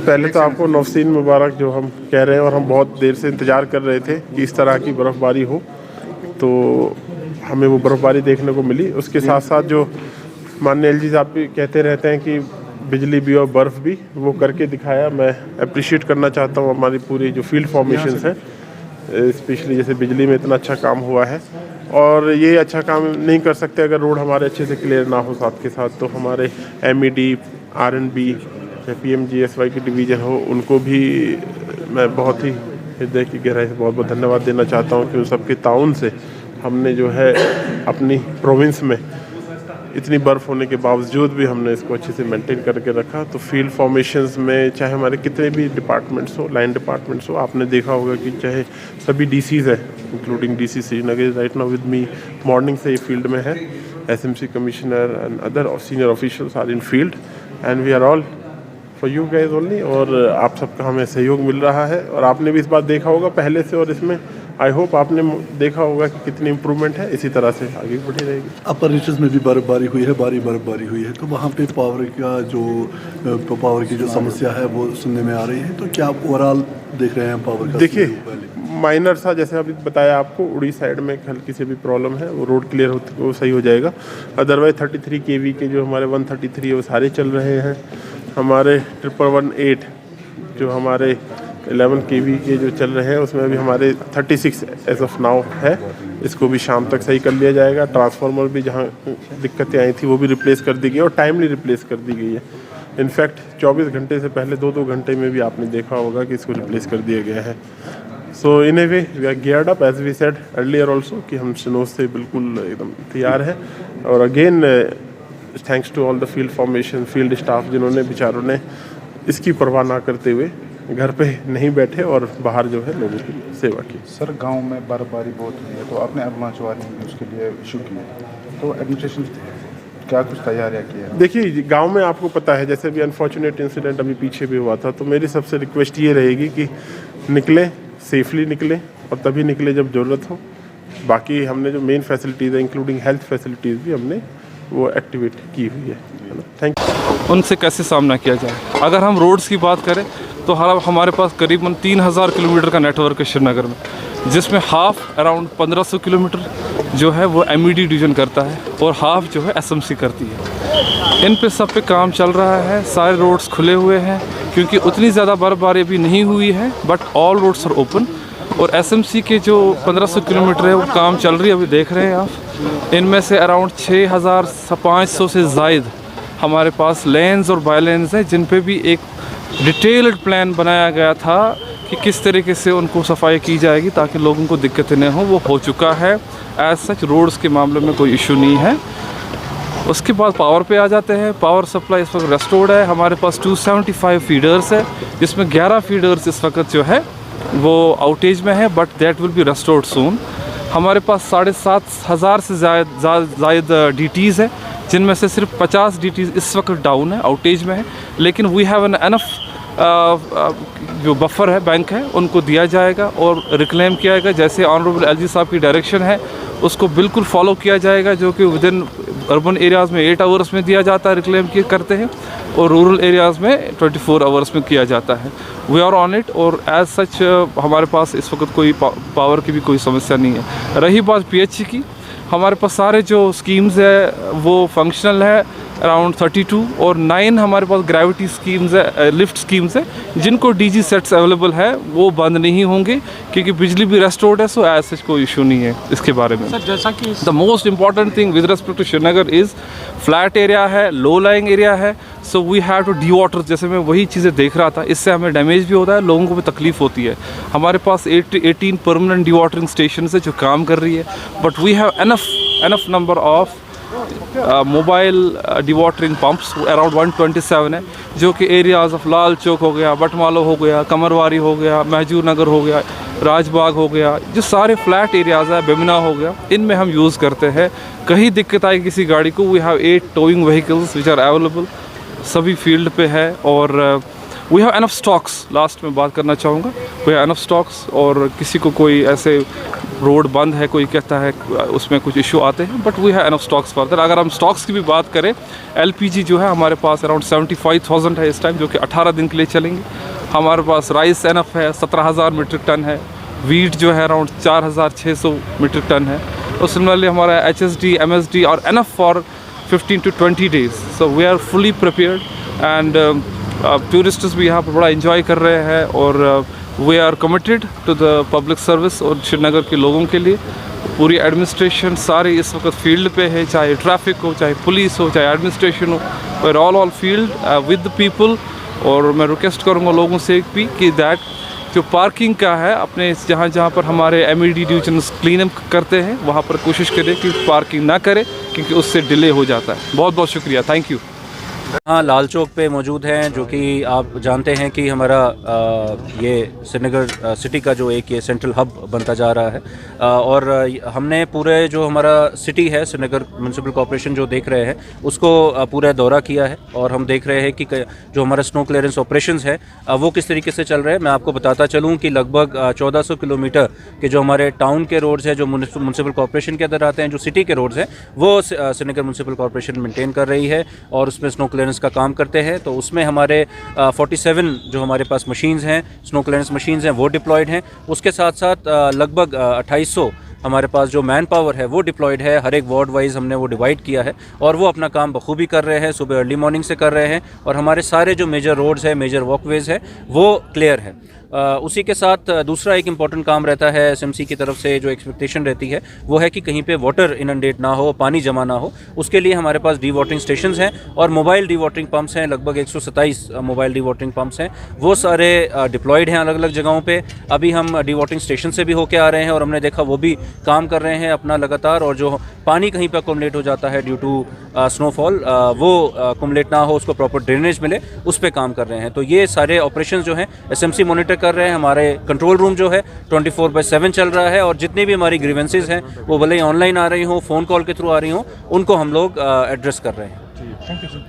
पहले तो आपको नौसीन मुबारक जो हम कह रहे हैं, और हम बहुत देर से इंतज़ार कर रहे थे कि इस तरह की बर्फ़बारी हो, तो हमें वो बर्फ़बारी देखने को मिली। उसके साथ साथ जो माननीय एलजी साहब भी कहते रहते हैं कि बिजली भी और बर्फ़ भी, वो करके दिखाया। मैं अप्रिशिएट करना चाहता हूँ हमारी पूरी जो फील्ड फॉर्मेशंस हैं, स्पेशली जैसे बिजली में इतना अच्छा काम हुआ है। और ये अच्छा काम नहीं कर सकते अगर रोड हमारे अच्छे से क्लियर ना हो साथ के साथ। तो हमारे MED, RNB या PMGSY की डिवीज़न हो, उनको भी मैं बहुत ही हृदय की गहराई से बहुत बहुत धन्यवाद देना चाहता हूँ कि उन सबके ताउन से हमने जो है अपनी प्रोविंस में इतनी बर्फ़ होने के बावजूद भी हमने इसको अच्छे से मेंटेन करके रखा। तो फील्ड फॉर्मेशंस में चाहे हमारे कितने भी डिपार्टमेंट्स हो, लाइन डिपार्टमेंट्स हो, आपने देखा होगा कि चाहे सभी DCs हैं, including DC Srinagar right now with me, morning से ये फील्ड में है। SMC commissioner and other senior officials are in field and we are all for you guys only. और आप सबका हमें सहयोग मिल रहा है, और आपने भी इस बात देखा होगा पहले से, और इसमें आई होप आपने देखा होगा कि कितनी इम्प्रूवमेंट है। इसी तरह से आगे बढ़ी रहेगी। अपर रीचेस में भी बर्फबारी हुई है, भारी बर्फबारी हुई है, तो वहाँ पे पावर की जो समस्या है वो सुनने में आ रही है। तो क्या आप ओवरऑल देख रहे हैं पावर का? देखिए, माइनर सा जैसे अभी बताया आपको, उड़ी साइड में हल्की से भी प्रॉब्लम है, वो रोड क्लियर होती वो सही हो जाएगा। अदरवाइज 33 kV के जो हमारे 133 है वो सारे चल रहे हैं। हमारे 1118 जो हमारे 11 kV के जो चल रहे हैं, उसमें भी हमारे 36 एज ऑफ नाउ है। इसको भी शाम तक सही कर लिया जाएगा। ट्रांसफार्मर भी जहाँ दिक्कतें आई थी वो भी रिप्लेस कर दी गई और टाइमली रिप्लेस कर दी गई है। इनफैक्ट 24 घंटे से पहले 2-2 घंटे में भी आपने देखा होगा कि इसको रिप्लेस कर दिया गया है। So in a way we are geared up as we said earlier also कि हम स्नो से बिल्कुल एकदम तैयार हैं। और again thanks to all the field formation, field staff, जिन्होंने बेचारों ने इसकी परवाह ना करते हुए घर पे नहीं बैठे और बाहर जो है लोगों की सेवा की। सर, गांव में बर्फबारी बहुत हुई है, तो आपने अवलांच वार्निंग उसके लिए इशू की, तो एडमिनिस्ट्रेशन क्या कुछ तैयारियाँ की है? देखिए, गांव में आपको पता है, जैसे भी अनफॉर्चुनेट इंसिडेंट अभी पीछे भी हुआ था, तो मेरी सबसे रिक्वेस्ट ये रहेगी कि निकलें, सेफली निकलें, और तभी निकले जब ज़रूरत हो। बाकी हमने जो मेन फैसिलिटीज़ है, इंक्लूडिंग हेल्थ फैसिलिटीज़ भी हमने वो एक्टिवेट की हुई है ना। Thank you. उनसे कैसे सामना किया जाए? अगर हम रोड्स की बात करें तो हमारे पास करीबन 3000 किलोमीटर का नेटवर्क है श्रीनगर में, जिसमें हाफ अराउंड 1500 किलोमीटर जो है वो MED डिवीज़न करता है और हाफ जो है SMC करती है। इन पे सब पे काम चल रहा है। सारे रोड्स खुले हुए हैं क्योंकि उतनी ज़्यादा बर्फबारी अभी नहीं हुई है, but all roads are open. और SMC के जो 1500 किलोमीटर है वो काम चल रही है, अभी देख रहे हैं आप। इनमें से अराउंड 6500 से ज़ायद हमारे पास लेन्स और बायलेन्स हैं, जिन पे भी एक डिटेल्ड प्लान बनाया गया था कि किस तरीके से उनको सफाई की जाएगी ताकि लोगों को दिक्कतें न हों। वो हो चुका है। एज सच रोड्स के मामले में कोई इशू नहीं है। उसके बाद पावर पे आ जाते हैं। पावर सप्लाई इस वक्त रेस्टोर्ड है। हमारे पास 275 फीडर्स है, जिसमें 11 फीडर्स इस वक्त जो है वो आउटेज में है, but that will be restored soon. हमारे पास 7500 से ज़ायद DTs है, जिनमें से सिर्फ 50 DTs इस वक्त डाउन है, आउटेज में है। लेकिन वी हैव एन एनफ जो बफर है, बैंक है, उनको दिया जाएगा और रिक्लेम किया जाएगा। जैसे ऑनरेबल LG साहब की डायरेक्शन है उसको बिल्कुल फॉलो किया जाएगा, जो कि विदिन अर्बन एरियाज़ में 8 आवर्स में दिया जाता है, रिक्लेम करते हैं, और रूरल एरियाज़ में 24 आवर्स में किया जाता है। We are on it. और एज सच हमारे पास इस वक्त कोई पावर की भी कोई समस्या नहीं है। रही बात PHE की, हमारे पास सारे जो स्कीम्स है वो फंक्शनल है, अराउंड 32, और 9 हमारे पास ग्रेविटी स्कीम्स है, लिफ्ट स्कीम्स है, जिनको DG सेट्स अवेलेबल है, वो बंद नहीं होंगे क्योंकि बिजली भी रेस्टोर्ड है। सो एज सच कोई इशू नहीं है इसके बारे में। सर, जैसा कि the most important thing with respect to Srinagar is flat area है, लो लाइंग एरिया है, so we have to dewater. जैसे मैं वही चीज़ें देख रहा था, इससे हमें डैमेज भी होता है, लोगों को भी तकलीफ होती है। हमारे पास 18 परमानेंट डी वाटरिंग स्टेशन है जो काम कर रही है, but we have enough number of mobile dewatering pumps, around 127 है, जो कि एरियाज़ ऑफ लाल चौक हो गया, बटमालो हो गया, कमरवारी हो गया, महजूर नगर हो गया, राजबाग हो गया, जो सारे फ्लैट एरियाज़ है, बेमिना हो गया, इनमें हम यूज़ करते हैं। कहीं दिक्कत आई किसी गाड़ी को, we have 8 towing vehicles which are available, सभी फील्ड पे है। और we have enough stocks, last में बात करना चाहूँगा, वी हैव एनफ स्टॉक्स। और किसी को कोई ऐसे रोड बंद है, कोई कहता है उसमें कुछ इशू आते हैं, but we have enough stocks further. अगर हम स्टॉक्स की भी बात करें, LPG जो है हमारे पास अराउंड 75,000 है इस टाइम, जो कि 18 दिन के लिए चलेंगे। हमारे पास राइस एनफ है, 17,000 मीट्रिक टन है। वीट जो है अराउंड 4,600 मीट्रिक टन है। तो सिमिलरली हमारा HSD, MSD और enough for 15 to 20 days. So we are fully prepared and tourists भी यहाँ पर बड़ा इंजॉय कर रहे हैं। और we are committed to the public service और श्रीनगर के लोगों के लिए। पूरी एडमिनिस्ट्रेशन सारे इस वक्त फील्ड पे है, चाहे ट्रैफिक हो, चाहे पुलिस हो, चाहे एडमिनिस्ट्रेशन हो, we are all field with the people. और मैं रिक्वेस्ट करूँगा लोगों से भी कि दैट जो पार्किंग का है, अपने जहाँ पर हमारे MED डिवीजन क्लीन अप करते हैं वहाँ पर कोशिश करें कि पार्किंग ना करें, क्योंकि उससे डिले हो जाता है। बहुत बहुत शुक्रिया, थैंक यू। हाँ, लाल चौक पे मौजूद हैं, जो कि आप जानते हैं कि हमारा ये श्रीनगर सिटी का जो एक ये सेंट्रल हब बनता जा रहा है। और हमने पूरे जो हमारा सिटी है, श्रीनगर म्यूनसिपल कॉर्पोरेशन जो देख रहे हैं, उसको पूरा दौरा किया है। और हम देख रहे हैं कि जो हमारा स्नो क्लियरेंस ऑपरेशंस है वो किस तरीके से चल रहे हैं। मैं आपको बताता चलूँ कि लगभग 1400 किलोमीटर के जो हमारे टाउन के रोड्स हैं, जो म्यूनसिपल कॉर्पोरेशन के अंदर आते हैं, जो सिटी के रोड्स हैं, वो श्रीनगर म्यूनसिपल कॉर्पोरेशन मेंटेन कर रही है और उसमें स्नो क्लियरेंस का काम करते हैं। तो उसमें हमारे 47 जो हमारे पास मशीन्स हैं, स्नो क्लियरेंस मशीन्स हैं, वो डिप्लॉयड हैं। उसके साथ साथ लगभग 2800 हमारे पास जो मैन पावर है वो डिप्लॉयड है। हर एक वार्ड वाइज हमने वो डिवाइड किया है और वो अपना काम बखूबी कर रहे हैं। सुबह अर्ली मॉर्निंग से कर रहे हैं और हमारे सारे जो मेजर रोड्स है, मेजर वॉकवेज है, वो क्लियर है। उसी के साथ दूसरा एक इम्पॉर्टेंट काम रहता है SMC की तरफ से, जो एक्सपेक्टेशन रहती है वो है कि कहीं पे वाटर इनंडेट ना हो, पानी जमा ना हो। उसके लिए हमारे पास डी वाटरिंग स्टेशंस हैं और मोबाइल डी वाटरिंग पंप्स हैं। लगभग 127 मोबाइल डी वाटरिंग पंप्स हैं, वो सारे डिप्लॉयड हैं अलग अलग जगहों पे। अभी हम डी वाटरिंग स्टेशन से भी होके आ रहे हैं और हमने देखा वो भी काम कर रहे हैं अपना लगातार। और जो पानी कहीं पर अकोमोडेट हो जाता है ड्यू टू स्नोफॉल, वो अकोमोडेट ना हो, उसको प्रॉपर ड्रेनेज मिले, उस पर काम कर रहे हैं। तो ये सारे ऑपरेशन जो हैं SMC मॉनिटर कर रहे हैं। हमारे कंट्रोल रूम जो है 24/7 चल रहा है और जितनी भी हमारी ग्रीवेंसेज हैं वो भले ही ऑनलाइन आ रही हों, फ़ोन कॉल के थ्रू आ रही हों, उनको हम लोग एड्रेस कर रहे हैं। Thank you.